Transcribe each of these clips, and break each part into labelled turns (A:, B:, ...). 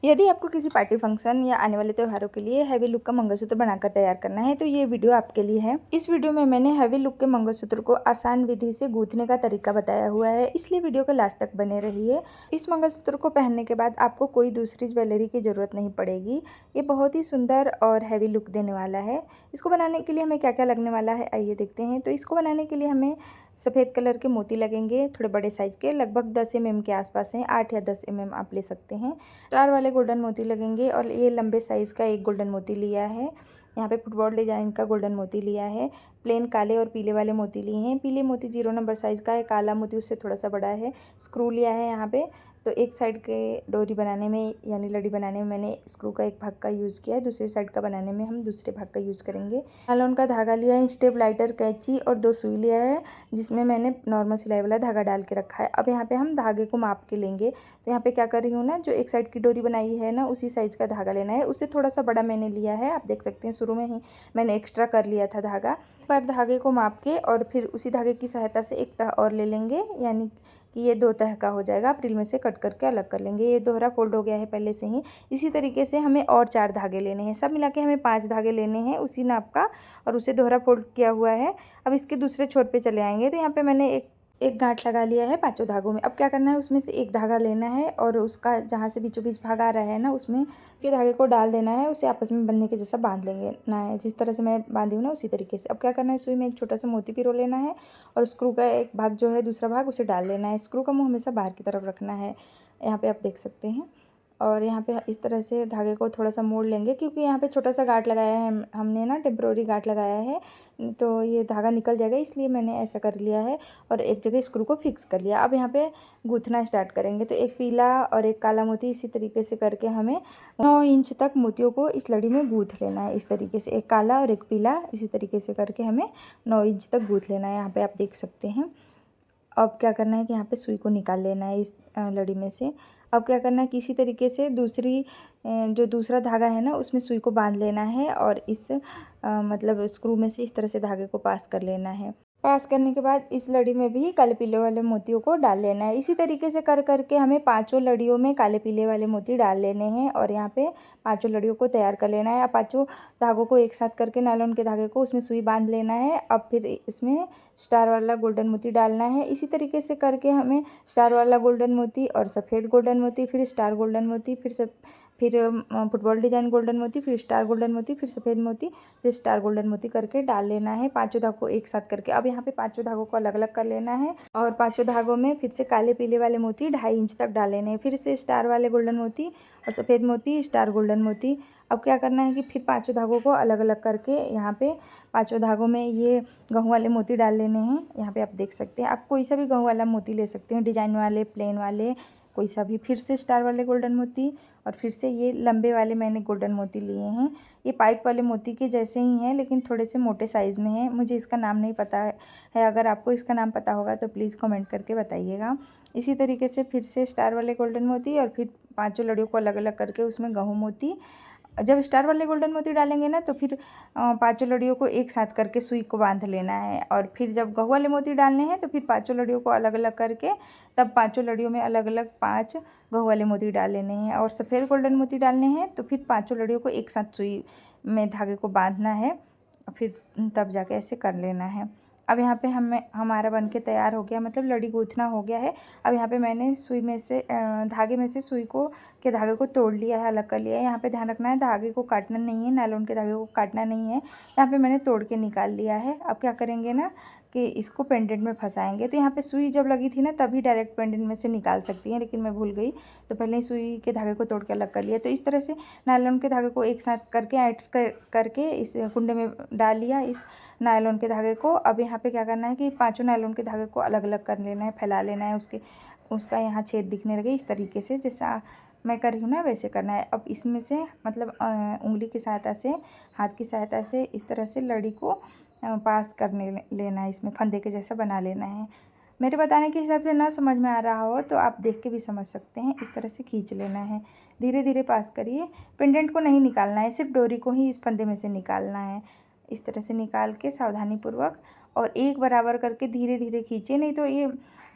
A: यदि आपको किसी पार्टी फंक्शन या आने वाले त्योहारों के लिए हैवी लुक का मंगलसूत्र बनाकर तैयार करना है तो ये वीडियो आपके लिए है। इस वीडियो में मैंने हैवी लुक के मंगलसूत्र को आसान विधि से गूंथने का तरीका बताया हुआ है, इसलिए वीडियो को लास्ट तक बने रहिए। इस मंगलसूत्र को पहनने के बाद आपको कोई दूसरी ज्वेलरी की ज़रूरत नहीं पड़ेगी। ये बहुत ही सुंदर और हैवी लुक देने वाला है। इसको बनाने के लिए हमें क्या क्या लगने वाला है आइए देखते हैं। तो इसको बनाने के लिए हमें सफ़ेद कलर के मोती लगेंगे, थोड़े बड़े साइज़ के, लगभग 10 mm के आसपास हैं, 8 या 10 mm आप ले सकते हैं। स्टार वाले गोल्डन मोती लगेंगे और ये लंबे साइज़ का एक गोल्डन मोती लिया है। यहाँ पे फुटबॉल डिजाइन का गोल्डन मोती लिया है। प्लेन काले और पीले वाले मोती लिए हैं। पीले मोती 0 नंबर साइज़ का है, काला मोती उससे थोड़ा सा बड़ा है। स्क्रू लिया है यहाँ पे। तो एक साइड के डोरी बनाने में यानी लड़ी बनाने में मैंने स्क्रू का एक भाग का यूज़ किया है, दूसरे साइड का बनाने में हम दूसरे भाग का यूज़ करेंगे। नायलॉन का धागा लिया है, स्टेप लाइटर, कैंची और 2 सुई लिया है जिसमें मैंने नॉर्मल सिलाई वाला धागा डाल के रखा है। अब यहाँ पे हम धागे को माप के लेंगे। तो यहाँ पे क्या कर रही हूँ ना, जो एक साइड की डोरी बनाई है ना उसी साइज़ का धागा लेना है। उससे थोड़ा सा बड़ा मैंने लिया है, आप देख सकते हैं शुरू में ही मैंने एक्स्ट्रा कर लिया था धागा। एक बार धागे को माप के और फिर उसी धागे की सहायता से एक तह और ले लेंगे, यानी कि ये 2 तह का हो जाएगा। अप्रैल में से कट करके अलग कर लेंगे। ये दोहरा फोल्ड हो गया है पहले से ही। इसी तरीके से हमें और 4 धागे लेने हैं, सब मिला के हमें 5 धागे लेने हैं उसी नाप का, और उसे दोहरा फोल्ड किया हुआ है। अब इसके दूसरे छोर पे चले आएंगे। तो यहाँ पे मैंने एक गांठ लगा लिया है 5 धागों में। अब क्या करना है, उसमें से एक धागा लेना है और उसका जहाँ से बीचों बीच भाग आ रहा है ना उसमें के धागे को डाल देना है, उसे आपस में बंधने के जैसा बांध लेंगे ना है, जिस तरह से मैं बांधी हूँ ना उसी तरीके से। अब क्या करना है, सुई में एक छोटा सा मोती पिरो लेना है और स्क्रू का एक भाग जो है दूसरा भाग उसे डाल लेना है। स्क्रू का मुँह हमेशा बाहर की तरफ रखना है, यहाँ पे आप देख सकते हैं। और यहाँ पे इस तरह से धागे को थोड़ा सा मोड़ लेंगे, क्योंकि यहाँ पे छोटा सा गांठ लगाया है हमने ना, टेम्प्रोरी गांठ लगाया है, तो ये धागा निकल जाएगा, इसलिए मैंने ऐसा कर लिया है और एक जगह स्क्रू को फिक्स कर लिया। अब यहाँ पे गूँथना स्टार्ट करेंगे। तो एक पीला और एक काला मोती इसी तरीके से करके हमें 9 इंच तक मोतियों को इस लड़ी में गूँथ लेना है। इस तरीके से एक काला और एक पीला इसी तरीके से करके हमें 9 इंच तक गूँथ लेना है, यहाँ पे आप देख सकते हैं। अब क्या करना है कि यहाँ पे सुई को निकाल लेना है इस लड़ी में से। अब क्या करना है, किसी तरीके से जो दूसरा धागा है ना उसमें सुई को बांध लेना है और इस मतलब स्क्रू में से इस तरह से धागे को पास कर लेना है। पास करने के बाद इस लड़ी में भी काले पीले वाले मोतियों को डाल लेना है। इसी तरीके से कर करके हमें 5 लड़ियों में काले पीले वाले मोती डाल लेने हैं और यहाँ पे 5 लड़ियों को तैयार कर लेना है। अब 5 धागों को एक साथ करके नायलॉन के धागे को उसमें सुई बांध लेना है। अब फिर इसमें स्टार वाला गोल्डन मोती डालना है। इसी तरीके से करके हमें स्टार वाला गोल्डन मोती और सफ़ेद गोल्डन मोती, फिर स्टार गोल्डन मोती, फिर फुटबॉल डिजाइन गोल्डन मोती, फिर स्टार गोल्डन मोती, फिर सफ़ेद मोती, फिर स्टार गोल्डन मोती करके डाल लेना है 5 धागों को एक साथ करके। अब यहाँ पे 5 धागों को अलग अलग कर लेना है और 5 धागों में फिर से काले पीले वाले मोती 2.5 इंच तक डाल लेने हैं। फिर से स्टार वाले गोल्डन मोती और सफ़ेद मोती, स्टार गोल्डन मोती। अब क्या करना है कि फिर 5 धागों को अलग अलग करके यहाँ पे 5 धागों में ये गेहूँ वाले मोती डाल लेने हैं। यहाँ पे आप देख सकते हैं, आप कोई सा भी गेहूँ वाला मोती ले सकते हैं, डिजाइन वाले, प्लेन वाले, कोई सा भी। फिर से स्टार वाले गोल्डन मोती और फिर से ये लंबे वाले मैंने गोल्डन मोती लिए हैं। ये पाइप वाले मोती के जैसे ही हैं लेकिन थोड़े से मोटे साइज़ में हैं। मुझे इसका नाम नहीं पता है, अगर आपको इसका नाम पता होगा तो प्लीज़ कमेंट करके बताइएगा। इसी तरीके से फिर से स्टार वाले गोल्डन मोती और फिर 5 लड़ियों को अलग अलग करके उसमें गेहूँ मोती। जब स्टार वाले गोल्डन मोती डालेंगे ना तो फिर 5 लड़ियों को एक साथ करके सुई को बांध लेना है और फिर जब गेहूँ वाले मोती डालने हैं तो फिर 5 लड़ियों को अलग अलग करके तब 5 लड़ियों में अलग अलग 5 गेहूँ वाले मोती डाल लेने हैं और सफ़ेद गोल्डन मोती डालने हैं तो फिर 5 लड़ियों को एक साथ सुई में धागे को बांधना है, फिर तब जाके ऐसे कर लेना है। अब यहाँ पे हमारा बन के तैयार हो गया, मतलब लड़ी गूँथना हो गया है। अब यहाँ पे मैंने सुई में से धागे में से सुई को के धागे को तोड़ लिया है, अलग कर लिया है। यहाँ पे ध्यान रखना है धागे को काटना नहीं है, नायलॉन के धागे को काटना नहीं है। यहाँ पे मैंने तोड़ के निकाल लिया है। अब क्या करेंगे ना कि इसको पेंडेंट में फंसाएंगे। तो यहाँ पे सुई जब लगी थी ना तभी डायरेक्ट पेंडेंट में से निकाल सकती हैं, लेकिन मैं भूल गई तो पहले ही सुई के धागे को तोड़ के अलग कर लिया। तो इस तरह से नायलॉन के धागे को एक साथ करके ऐड करके इस कुंडे में डाल लिया इस नायलॉन के धागे को। अब यहाँ पे क्या करना है कि 5 नायलॉन के धागे को अलग अलग कर लेना है, फैला लेना है, उसका यहाँ छेद दिखने लगे इस तरीके से, जैसा मैं कर रही हूँ ना वैसे करना है। अब इसमें से मतलब उंगली की सहायता से, हाथ की सहायता से इस तरह से लड़ी को पास करने लेना है, इसमें फंदे के जैसा बना लेना है। मेरे बताने के हिसाब से ना समझ में आ रहा हो तो आप देख के भी समझ सकते हैं। इस तरह से खींच लेना है, धीरे धीरे पास करिए। पेंडेंट को नहीं निकालना है, सिर्फ डोरी को ही इस फंदे में से निकालना है। इस तरह से निकाल के सावधानीपूर्वक और एक बराबर करके धीरे धीरे खींचिए, नहीं तो ये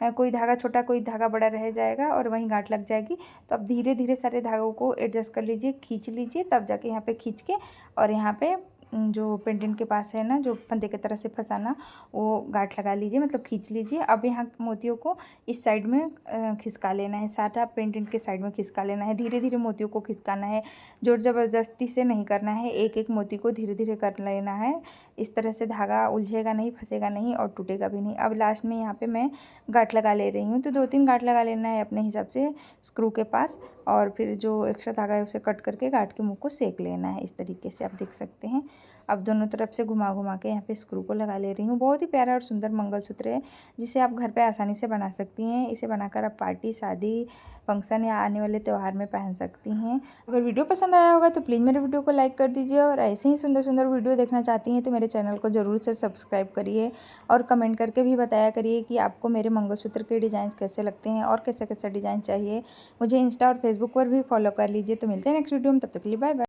A: कोई धागा छोटा कोई धागा बड़ा रह जाएगा और वहीं गांठ लग जाएगी। तो आप धीरे धीरे सारे धागों को एडजस्ट कर लीजिए, खींच लीजिए, तब जाके यहाँ पे खींच के और यहाँ पे जो पेंडेंट के पास है ना, जो फंदे की तरह से फंसाना, वो गांठ लगा लीजिए, मतलब खींच लीजिए। अब यहाँ मोतियों को इस साइड में खिसका लेना है, सारा पेंडेंट के साइड में खिसका लेना है। धीरे धीरे मोतियों को खिसकाना है, जोर ज़बरदस्ती से नहीं करना है, एक एक मोती को धीरे धीरे कर लेना है। इस तरह से धागा उलझेगा नहीं, फंसेगा नहीं और टूटेगा भी नहीं। अब लास्ट में यहाँ पे मैं गांठ लगा ले रही हूँ, तो 2-3 गांठ लगा लेना है अपने हिसाब से स्क्रू के पास, और फिर जो एक्स्ट्रा धागा है उसे कट करके गांठ के मुँह को सेक लेना है। इस तरीके से आप देख सकते हैं। अब दोनों तरफ से घुमा घुमा के यहाँ पे स्क्रू को लगा ले रही हूँ। बहुत ही प्यारा और सुंदर मंगलसूत्र है, जिसे आप घर पे आसानी से बना सकती हैं। इसे बनाकर आप पार्टी, शादी, फंक्शन या आने वाले त्यौहार में पहन सकती हैं। अगर वीडियो पसंद आया होगा तो प्लीज़ मेरे वीडियो को लाइक कर दीजिए, और ऐसे ही सुंदर सुंदर वीडियो देखना चाहती हैं तो मेरे चैनल को ज़रूर से सब्सक्राइब करिए, और कमेंट करके भी बताया करिए कि आपको मेरे मंगलसूत्र के डिज़ाइन कैसे लगते हैं और कैसे कैसे डिज़ाइन चाहिए। मुझे इंस्टा और फेसबुक पर भी फॉलो कर लीजिए। तो मिलते हैं नेक्स्ट वीडियो में, तब तक के लिए बाय बाय।